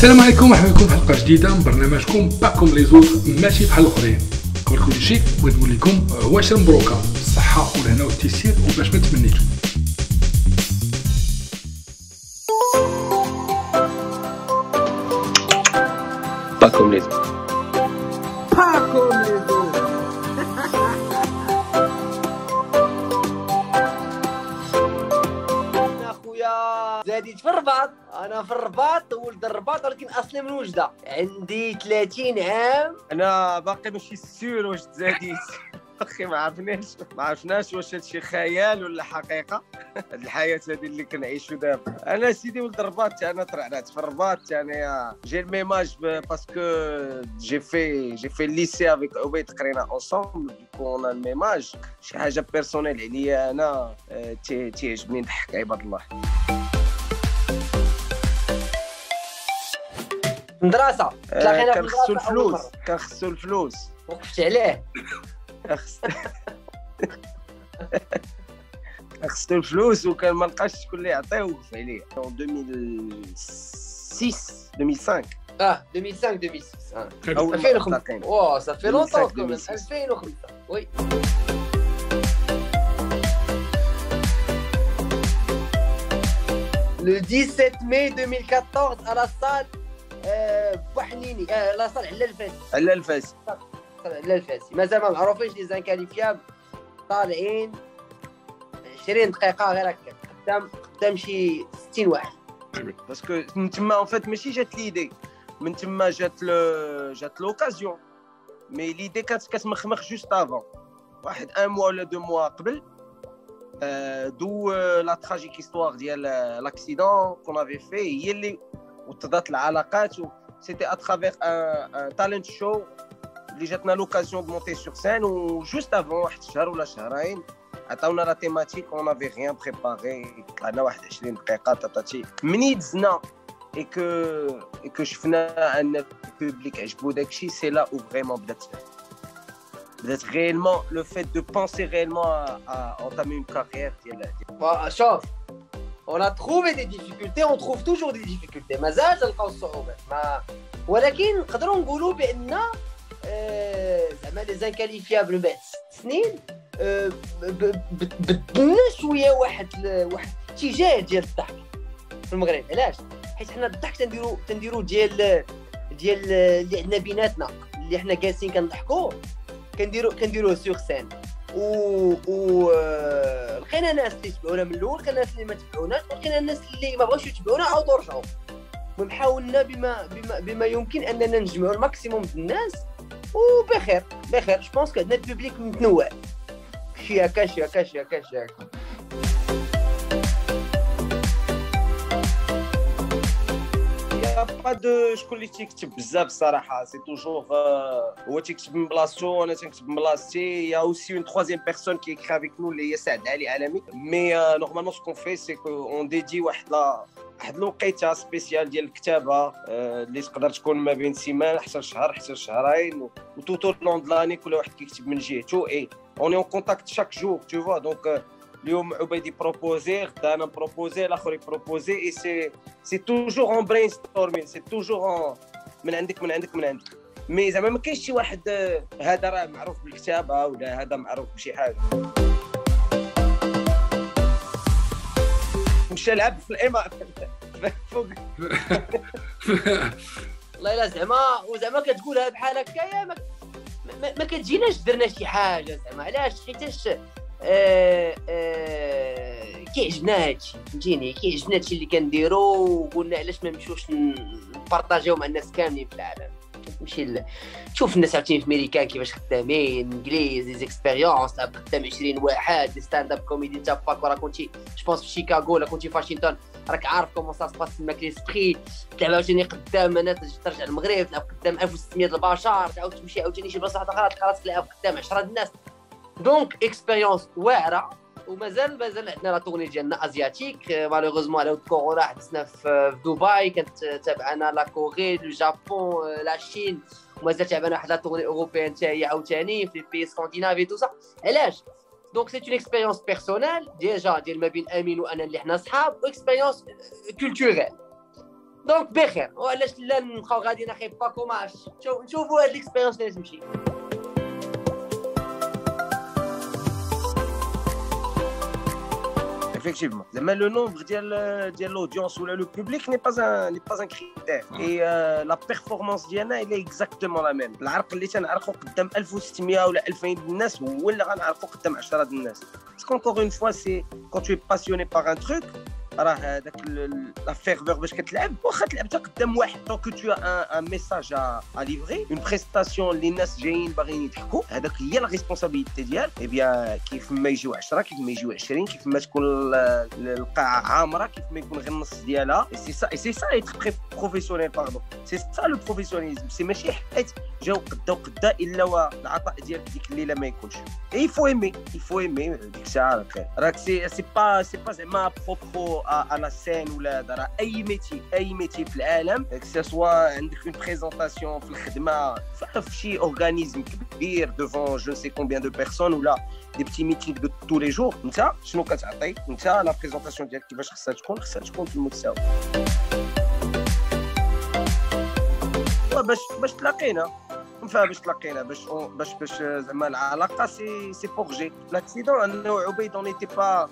السلام عليكم، مرحبا بكم في حلقه جديده من برنامجكم باكم لي زوط، ماشي بحال الاخرين. قبل كل شيء بغيت نقول لكم واش مبروكه بالصحه والهنا والتيسير وباش ما تمنيتو. باكم لي زوط. اخويا زاديت في الرباط، انا في الرباط ولد الرباط ولكن اصلي من وجده، عندي 30 عام. انا باقي ماشي سيور واش تزاديت. اخي ما عرفناش واش هادشي خيال ولا حقيقه. هاد الحياه هذه اللي كنعيشو دابا. انا سيدي ولد الرباط، انا طلعت في الرباط، يعني جي الميماج باسكو جي في الليسي افيك عبيد، قرينا اونصومبل كون الميماج شي حاجه بيرسونيل عليا انا. تيعجبني نضحك عباد الله. مدرسه تلاقينا في كنخصو المدرسه أول الفلوس، مرة. كنخصو الفلوس. وقفت عليه. خصو الفلوس وكان ما لقاش شكون اللي يعطيه وقف عليه. 2006 2005 2005 2006 أول مرة 2005. تلاقينا. واه صافي لونطون 2005. 2005 وي. Le 17 mai 2014 à la salle بوحنيني، لا صال على الفاسي. على الفاس. على الفاسي مازال ما معروفينش لي زانكاليفياب، طالعين 20 دقيقة غير هكا قدام شي 60 واحد. باسكو من تما اون فيت ماشي جات ليدي، من تما جات لوكازيون، مي ليدي كانت كتمخمخ جوست افون، واحد ان موا ولا دو موا قبل. دو لا تراجيك هيستوار ديال لاكسيدون كون افي في هي اللي وتضات العلاقات. و سيتي اترافير ان تالنت شو اللي جاتنا لوكازيون دو مونتي سور سين. و جوست افون واحد شهر ولا شهرين عطاونا لا تيماتيك، اون افي ريان بريباري، طلعنا واحد 20 دقيقه تاتاتي. مني دزنا اي كو شفنا ان البوبليك عجبو داكشي، سي لا او فريمون بدات réellement le fait de penser réellement à entamer une carrière ديال. شوف، on a trouvé des difficultés, on trouve toujours des difficultés. مازال تلقاو الصعوبات، ولكن نقدروا نقولوا بان زعما لي زانكاليفيابل بعد 6 سنين بدلنا شويه واحد الاتجاه ديال الضحك في المغرب. علاش؟ حيت حنا الضحك تنديرو ديال اللي عندنا بيناتنا، اللي حنا جالسين كنضحكوا كنديروه سور سين. و لقينا ناس اللي تبعونا من الاول، لقينا ناس اللي ما تبعوناش، لقينا الناس اللي ما بغاوش يتبعونا عاودوا رجعوا. وحاولنا بما يمكن اننا نجمعوا الماكسيموم من الناس وبخير جو بونس كو عندنا البوبليك متنوع، شي هكا. با دو شكون اللي تيكتب بزاف الصراحه، سي توجور هو تيكتب من بلاصتو، انا تنكتب من بلاصتي. يا اوسي اون تروازيام بيرسون كي اكري افيك نو اللي هي سعد علي عالمي. مي نورمالمون سكون في سي كو اون ديدي واحد الوقيته سبيسيال ديال الكتابه اللي تقدر تكون ما بين سيمانه حتى شهر حتى شهرين، و توتو لون د لاني كل واحد كيكتب من جهته. اي اوني اون كونتاكت شاك جور تو فوا. دونك اليوم عبيدي بروبوزي، غدا انا بروبوزي، الاخر يبروبوزي، اي سي توجور اون برين ستورمين، سي توجور من عندك. مي زعما ما كاينش شي واحد هذا راه معروف بالكتابه ولا هذا معروف بشي حاجه. مشى لعب في الامارات فوق. والله الا زعما كتقولها بحال هكايا ما كتجيناش درنا شي حاجه زعما. علاش؟ حيتاش كيعجبنا هادشي، فهمتيني، كيعجبنا هادشي اللي كنديرو، وقلنا علاش ما نمشيوش نبارطاجيو مع الناس كاملين في العالم. نمشي تشوف الناس عاوتاني في ميريكان كيفاش خدامين، انجليز، لي زيكسبيريونس، قدام 20 واحد، لي ستاند اب كوميدي. انت باك راه كنتي جوبونس في شيكاغو ولا كنتي في واشنطن، راك عارف كومون سا سباس تماك ليسبري. تلعب عاوتاني قدام ناس، ترجع للمغرب تلعب قدام 1600 البشر، تعاود تمشي عاوتاني شي بلاصه اخرى تلقى راسك تلعب قدام 10 الناس. دونك اكسبيريونس واعره. ومازال عندنا لا تورني ديالنا ازياتيك. مالوغوزمون على كورونا حدثنا في دبي، كانت تابعنا لا كوري، الجابون، لا شين، ومازال تابعنا واحد لا تورني اوروبيان حتى هي عاوتاني في البي سكاندينافي تو سا. علاش؟ دونك سي اون اكسبيريونس بيرسونيل ديجا ديال ما بين امين وانا اللي حنا صحاب، واكسبيريونس كولتوريل. دونك بخير وعلاش لا نبقاو غاديين اخي باكو ما عرفتش نشوفوا هاد ليكسبيريونس اللي تمشي. Effectivement. Mais le nombre de l'audience ou le public n'est pas un critère. Et la performance d'Yana, elle est exactement la même. العرق اللي تنعرقو قدام 1600 ولا 2000 الناس هو اللي غنعرقو قدام 10 الناس. Parce qu'encore une fois, c'est quand tu es passionné par un truc, راه هذاك لا فيرفور باش كتلعب واخا تلعب قدام واحد طونك تو ان ميساج ا ليفري اون بريستاسيون اللي الناس جايين باغيين يضحكوا هذاك هي لا ريسبونسابيلتي ديال اي بيان كيف ما يجيو 10 كيف ما يجيو 20 كيف ما تكون القاعه عامره كيف ما يكون غير النص ديالها سي سا ايتر بروفيسيونيل باردون سي سا لو بروفيسيونيزم سي ماشي حيت جاو قدا الا والعطاء ديال ديك الليله ما يكونش اي فو ايمي ديك الساعه راك سي با زعما بروبرو à la scène ولا راه اي ميتي في العالم سواء عندك اون بريزونطاسيون في الخدمه في شي اورغانيزم كبير devant je ne sais combien de personnes ولا دي بتي ميتينغ دو tous les jours انت شنو كتعطي انت لا بريزونطاسيون ديالك كيفاش خصها تكون في المستوى باش تلاقينا باش زعما العلاقه سي بور جي لاكسيدون انا وعبيد اون ايتي با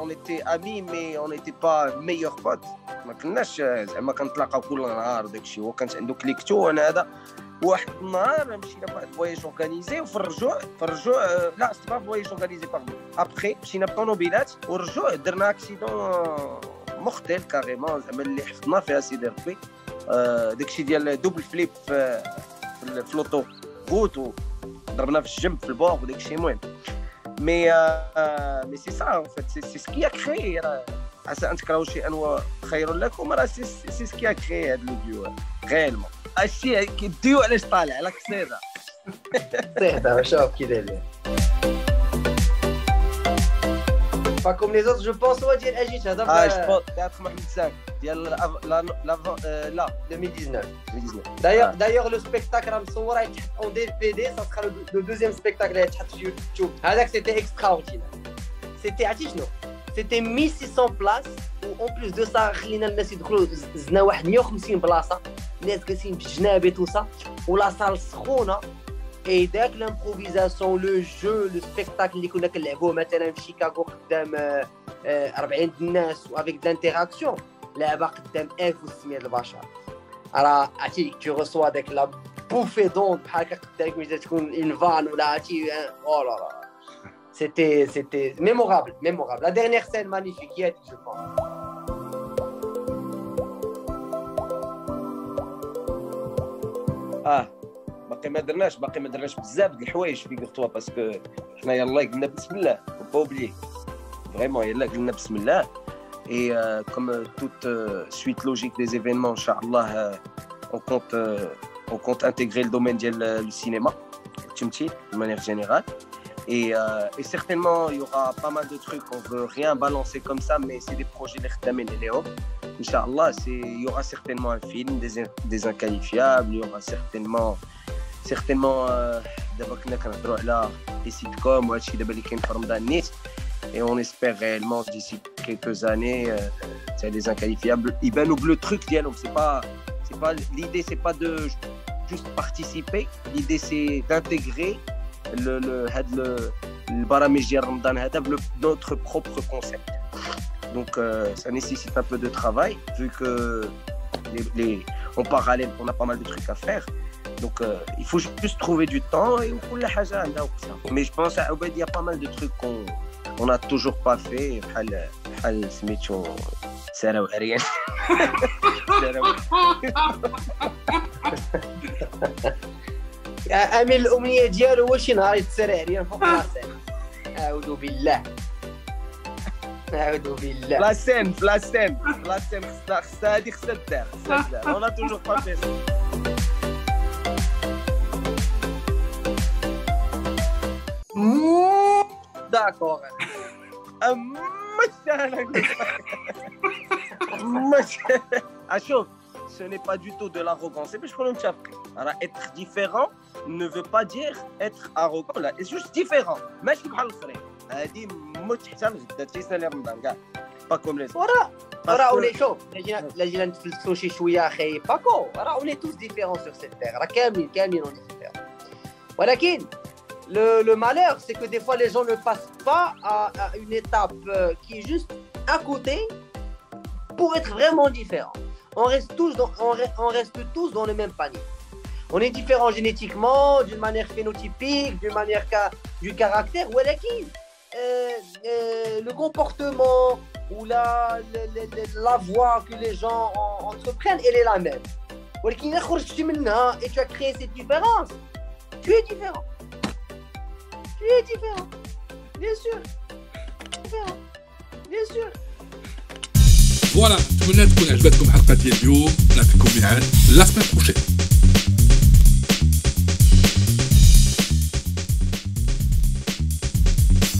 on était amis mais on n'était pas meilleurs potes ما كناش زعما كنتلاقاو كل نهار داكشي هو كانت عنده كليكتو انا هذا واحد النهار مشينا فواحد فواياج اورغانيزي وفي الرجوع لا سي با فواياج اورغانيزي باردون ابخي مشينا بطونوبيلات والرجوع درنا اكسيدون مختل كاريمون زعما اللي حفظنا فيها سيدي ربي داكشي ديال دوبل فليب في اللوطو غوت وضربنا في الجنب في البوغ وداكشي المهم mais c'est ça en fait c'est ce qui a créé عسى ان تكرهوا شيئا وخير لكم راه سي ce qui a créé هذا الديو غيرمون الشيء كيديو علاش طالع على قصيده صحيح شوف كي داير pas comme les autres je pense هو ديال اجيت هذا je pense تاع محمد ساك ديال لا 2019 d'ailleurs le spectacle راه مصور يتحط اون دي في دي ça sera le deuxième spectacle اللي يتحط في يوتيوب هذاك c'était extraordinaire c'était عرفتي شنو c'était 1600 بلاص و اون بليس دو سا خلينا الناس يدخلوا زدنا واحد 150 بلاصه الناس جالسين في الجناب توسا ولا صال سخونه اي داك لامبروفيزاسيون لو جو لو سبيكتاكل اللي كنا كنلعبوه مثلا في شيكاغو قدام 40 الناس وافيك دانتيراكسيون لعبه قدام 1600 البشر راه عرفتي تو ريسوا داك لا بوفي دون بحال هكا قدامك ملي تكون اون فان ولا عرفتي او لا لا c'était mémorable la dernière scène magnifique je pense باقي ما درناش بزاف د الحوايج في كورتوا باسكو حنا يلاه قلنا بسم الله با اوبلي فريمون يلاه قلنا بسم الله et comme toute suite logique des événements inchallah on compte intégrer le domaine du cinéma de manière générale et certainement il y aura pas mal de trucs on veut rien balancer comme ça mais c'est des projets les khdamin اليوم inchallah il y aura certainement un film des inqualifiables il y aura certainement d'abord كنا كنهضروا على les sitcoms وهادشي دابا اللي كاين في رمضان نيت et on espère réellement d'ici quelques années c'est des inqualifiables يبانوا بلو truc ديالهم c'est pas l'idée c'est pas de juste participer l'idée c'est d'intégrer البرامج ديال رمضان هذا notre propre concept donc ça nécessite un peu de travail vu que en parallèle on a pas mal de trucs à faire donc il faut juste trouver du temps et كل حاجه عندها وقتها mais je pense à Obeid il y a pas mal de trucs qu'on a toujours pas fait بحال سميتو ساره وعريان امين الامنيه ديالو هو شي نهار يتسرع عريان فوق راسه اعوذ بالله لا سين خصها هادي خصها تدار on a toujours pas fait ça d'accord شوف ce n'est pas du tout de l'arrogance c'est باش نكونوا متفقين راه être différent ne veut pas dire être arrogant là c'est juste différent ماشي بحال الاخرين هادي موت حتى لغدا تيسالي رمضان كاع با كوم لي راه اوني شوف لا جينا نتفلسفوا شي شويه اخي باكو راه اوني توس ديفيرون سور سيت تيغ راه كاملين اوني ديفيرون ولكن le malheur c'est que des fois les gens ne passent pas à une étape qui est juste à côté pour être vraiment différents. On reste tous dans le même panier. On est différents génétiquement, d'une manière phénotypique, d'une manière du caractère ولكن le comportement ou la voie que les gens entreprennent, elle est la même. ولكن خرجتي منها et tu as créé cette différence. Tu es différent. Bien sûr. فوالا، نتمنى تكون عجبتكم الحلقه ديال اليوم. نعطيكم ميعاد لا سيمين بروشين.